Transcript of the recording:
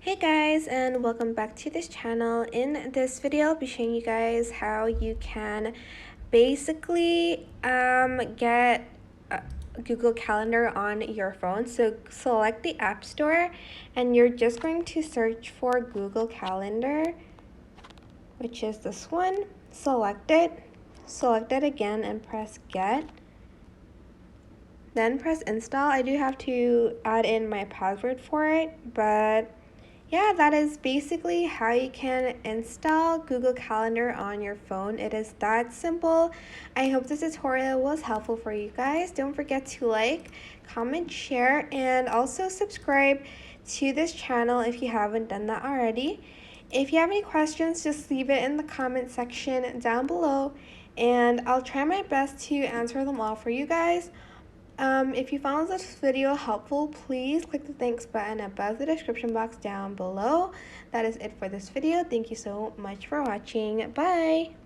Hey guys, and welcome back to this channel. In this video, I'll be showing you guys how you can basically get Google Calendar on your phone. So select the App Store and you're just going to search for Google Calendar, which is this one. Select it again and press get. Then press install. I do have to add in my password for it, but yeah, that is basically how you can install Google Calendar on your phone. It is that simple. I hope this tutorial was helpful for you guys. Don't forget to like, comment, share, and also subscribe to this channel if you haven't done that already. If you have any questions, just leave it in the comment section down below, and I'll try my best to answer them all for you guys. If you found this video helpful, please click the thanks button above the description box down below. That is it for this video. Thank you so much for watching. Bye!